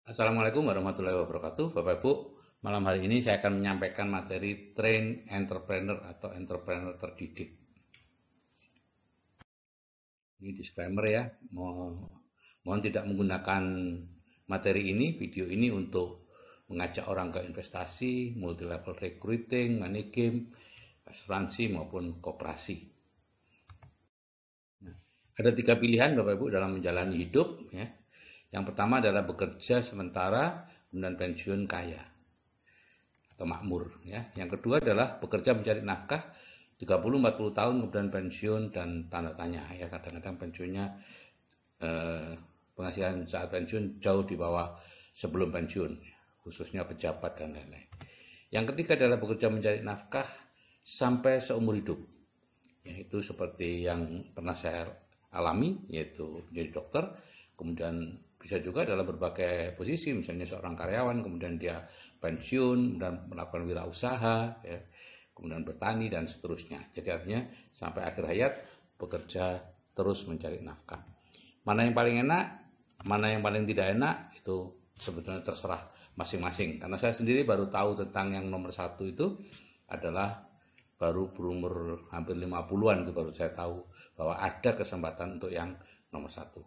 Assalamualaikum warahmatullahi wabarakatuh. Bapak Ibu, malam hari ini saya akan menyampaikan materi Train Entrepreneur atau Entrepreneur Terdidik. Ini disclaimer ya, mohon tidak menggunakan materi ini, video ini untuk mengajak orang ke investasi, multi level recruiting, money game, asuransi maupun koperasi. Nah, ada 3 pilihan Bapak Ibu dalam menjalani hidup ya. Yang pertama adalah bekerja sementara kemudian pensiun kaya atau makmur ya. Yang kedua adalah bekerja mencari nafkah 30-40 tahun kemudian pensiun dan tanda tanya ya, kadang-kadang pensiunnya penghasilan saat pensiun jauh di bawah sebelum pensiun, khususnya pejabat dan lain-lain. Yang ketiga adalah bekerja mencari nafkah sampai seumur hidup. Ya, itu seperti yang pernah saya alami, yaitu menjadi dokter, kemudian bisa juga dalam berbagai posisi, misalnya seorang karyawan, kemudian dia pensiun, dan melakukan wirausaha, ya, kemudian bertani, dan seterusnya. Jadi artinya sampai akhir hayat bekerja terus mencari nafkah. Mana yang paling enak, mana yang paling tidak enak, itu sebetulnya terserah masing-masing. Karena saya sendiri baru tahu tentang yang nomor satu itu adalah baru berumur hampir 50-an itu baru saya tahu bahwa ada kesempatan untuk yang nomor satu.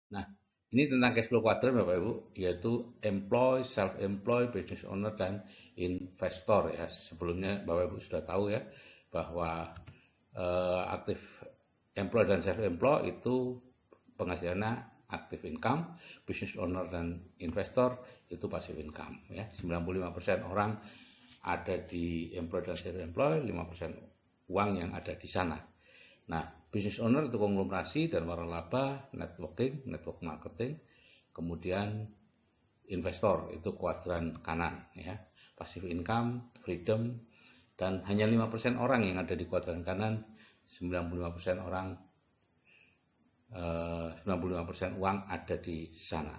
Nah, ini tentang cash flow quadrant Bapak Ibu, yaitu employee, self-employed, business owner, dan investor ya. Sebelumnya Bapak Ibu sudah tahu ya bahwa aktif employee dan self-employed itu penghasilannya active income, business owner dan investor itu passive income ya. 95% orang ada di employee dan self-employed, 5% uang yang ada di sana. Nah, business owner itu konglomerasi dan waralaba, networking, network marketing, kemudian investor itu kuadran kanan ya. Passive income, freedom, dan hanya 5% orang yang ada di kuadran kanan, 95% orang 95% uang ada di sana.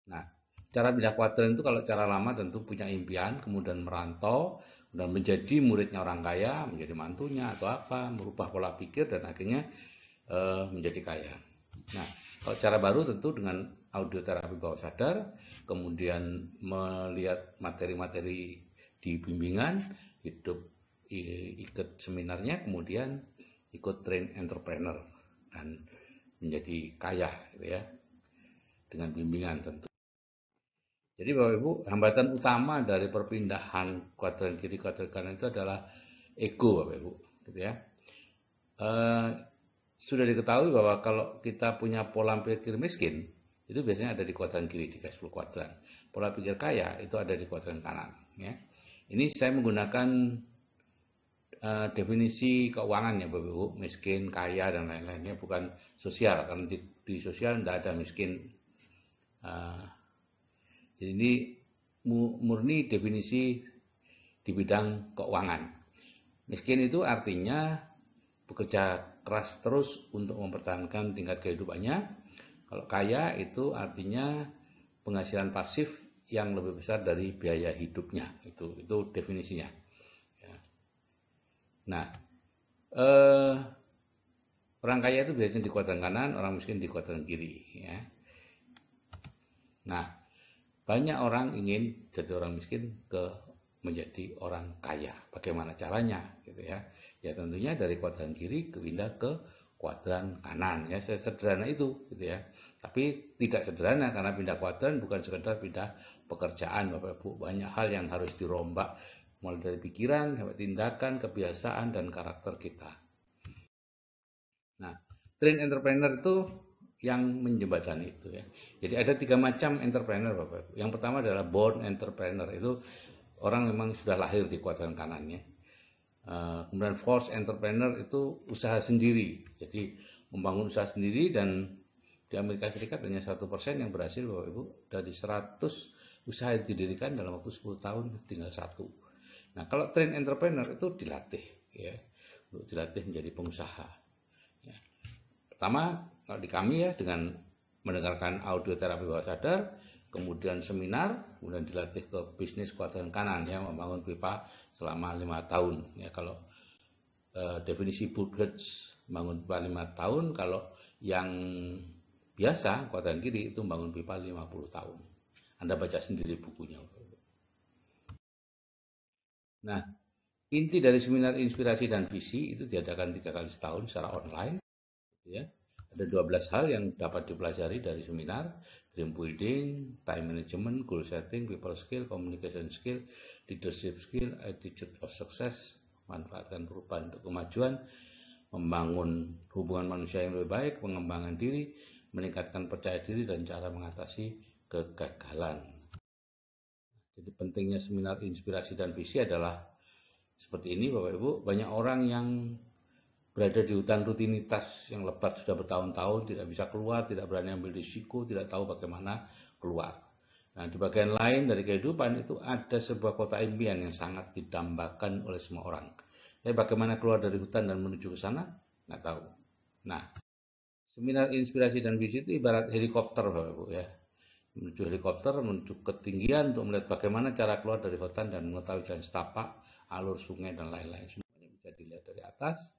Nah, cara pindah kuadran itu kalau cara lama tentu punya impian, kemudian merantau, dan menjadi muridnya orang kaya, menjadi mantunya atau apa, merubah pola pikir dan akhirnya menjadi kaya. Nah, kalau cara baru tentu dengan audioterapi bawah sadar, kemudian melihat materi-materi di bimbingan, ikut seminarnya, kemudian ikut train entrepreneur dan menjadi kaya gitu ya, dengan bimbingan tentu. Jadi Bapak Ibu, hambatan utama dari perpindahan kuadran kiri kuadran kanan itu adalah ego Bapak Ibu, gitu ya. Sudah diketahui bahwa kalau kita punya pola pikir miskin, itu biasanya ada di kuadran kiri, di cash flow kuadran. Pola pikir kaya itu ada di kuadran kanan. Ya. Ini saya menggunakan definisi keuangan ya Bapak Ibu, miskin, kaya, dan lain-lainnya, bukan sosial. Karena di sosial tidak ada miskin. Jadi ini murni definisi di bidang keuangan. Miskin itu artinya bekerja keras terus untuk mempertahankan tingkat kehidupannya. Kalau kaya itu artinya penghasilan pasif yang lebih besar dari biaya hidupnya. Itu definisinya. Ya. Nah, orang kaya itu biasanya di kuadran kanan, orang miskin di kuadran kiri. Ya. Nah, banyak orang ingin jadi orang miskin menjadi orang kaya. Bagaimana caranya? Gitu ya. Ya tentunya dari kuadran kiri pindah ke kuadran kanan. Ya sederhana itu, gitu ya. Tapi tidak sederhana karena pindah kuadran bukan sekedar pindah pekerjaan, Bapak Ibu. Banyak hal yang harus dirombak, mulai dari pikiran sampai tindakan, kebiasaan dan karakter kita. Nah, train entrepreneur itu yang menjembatani itu ya. Jadi ada 3 macam entrepreneur Bapak Ibu. Yang pertama adalah born entrepreneur, itu orang memang sudah lahir di kuadran kanannya. Kemudian force entrepreneur itu usaha sendiri. Jadi membangun usaha sendiri, dan di Amerika Serikat hanya 1% yang berhasil Bapak Ibu. Dari 100 usaha yang didirikan dalam waktu 10 tahun tinggal 1. Nah, kalau train entrepreneur itu dilatih ya, untuk dilatih menjadi pengusaha. Ya. Pertama, kalau di kami ya dengan mendengarkan audio terapi bawah sadar, kemudian seminar, kemudian dilatih ke bisnis kuadran kanan ya, membangun pipa selama 5 tahun ya. Kalau definisi Bill Gates bangun pipa 5 tahun, kalau yang biasa, kanan kiri itu membangun pipa 50 tahun. Anda baca sendiri bukunya. Nah, inti dari seminar inspirasi dan visi itu diadakan 3 kali setahun secara online. Ya. Ada 12 hal yang dapat dipelajari dari seminar: dream building, time management, goal setting, people skill, communication skill, leadership skill, attitude of success, manfaatkan perubahan untuk kemajuan, membangun hubungan manusia yang lebih baik, pengembangan diri, meningkatkan percaya diri, dan cara mengatasi kegagalan. Jadi pentingnya seminar inspirasi dan visi adalah seperti ini, Bapak Ibu. Banyak orang yang berada di hutan rutinitas yang lebat sudah bertahun-tahun, tidak bisa keluar, tidak berani ambil risiko, tidak tahu bagaimana keluar. Nah, di bagian lain dari kehidupan itu ada sebuah kota impian yang sangat didambakan oleh semua orang. Tapi bagaimana keluar dari hutan dan menuju ke sana? Nggak tahu. Nah, seminar inspirasi dan visi itu ibarat helikopter, Bapak Ibu ya. Menuju helikopter, menuju ketinggian untuk melihat bagaimana cara keluar dari hutan dan mengetahui jalan setapak, alur sungai, dan lain-lain. Semuanya bisa dilihat dari atas.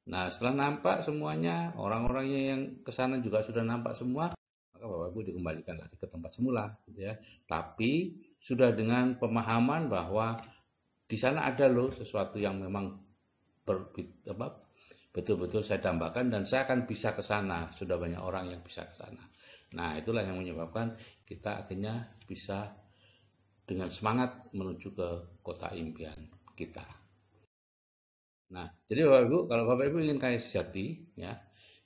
Nah, setelah nampak semuanya, orang-orangnya yang ke sana juga sudah nampak semua, maka Bapak Ibu dikembalikan lagi ke tempat semula, gitu ya. Tapi sudah dengan pemahaman bahwa di sana ada loh sesuatu yang memang betul-betul saya dambakan dan saya akan bisa ke sana. Sudah banyak orang yang bisa ke sana. Nah, itulah yang menyebabkan kita akhirnya bisa dengan semangat menuju ke kota impian kita. Nah, jadi Bapak Ibu, kalau Bapak Ibu ingin kaya sejati, ya,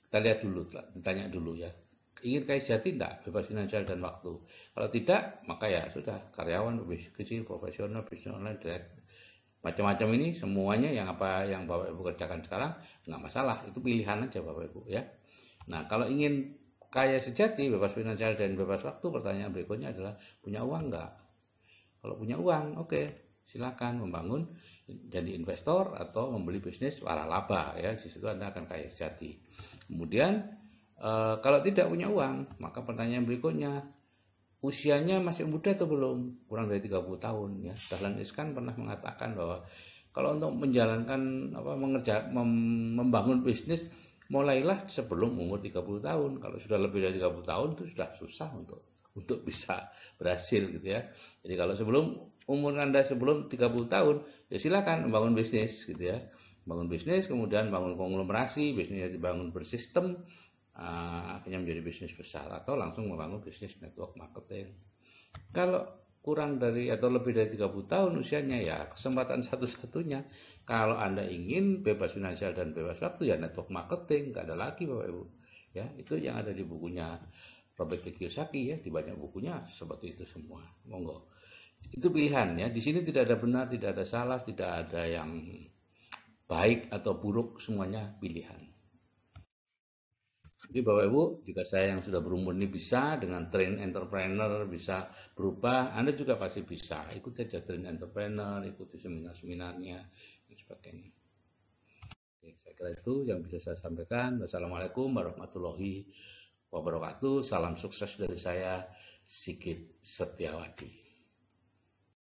kita lihat dulu, ditanya dulu ya. Ingin kaya sejati enggak? Bebas finansial dan waktu. Kalau tidak, maka ya sudah, karyawan, bisnis kecil, profesional, bisnis online, direct, macam-macam ini semuanya yang apa yang Bapak Ibu kerjakan sekarang nggak masalah, itu pilihan aja Bapak Ibu ya. Nah, kalau ingin kaya sejati, bebas finansial dan bebas waktu, pertanyaan berikutnya adalah punya uang nggak? Kalau punya uang, oke, silakan membangun jadi investor atau membeli bisnis waralaba ya, di situ Anda akan kaya sejati. Kemudian kalau tidak punya uang, maka pertanyaan berikutnya, usianya masih muda atau belum? Kurang dari 30 tahun ya. Dahlan Iskan pernah mengatakan bahwa kalau untuk menjalankan membangun bisnis, mulailah sebelum umur 30 tahun. Kalau sudah lebih dari 30 tahun itu sudah susah untuk bisa berhasil gitu ya. Jadi kalau sebelum umur Anda sebelum 30 tahun, ya silakan membangun bisnis gitu ya. Bangun bisnis, kemudian bangun konglomerasi, bisnisnya dibangun bersistem, akhirnya menjadi bisnis besar, atau langsung membangun bisnis network marketing. Kalau kurang dari atau lebih dari 30 tahun usianya, ya kesempatan satu-satunya kalau Anda ingin bebas finansial dan bebas waktu, ya network marketing, nggak ada lagi Bapak Ibu. Ya, itu yang ada di bukunya Robert Kiyosaki ya, di banyak bukunya seperti itu semua. Monggo. Itu pilihan ya. Di sini tidak ada benar, tidak ada salah, tidak ada yang baik atau buruk, semuanya pilihan. Jadi Bapak Ibu, jika saya yang sudah berumur ini bisa dengan train entrepreneur bisa berubah, Anda juga pasti bisa. Ikuti saja train entrepreneur, ikuti seminar-seminarnya, dan sebagainya. Oke, saya kira itu yang bisa saya sampaikan. Wassalamualaikum warahmatullahi wabarakatuh. Salam sukses dari saya, Sigit Setiawadi.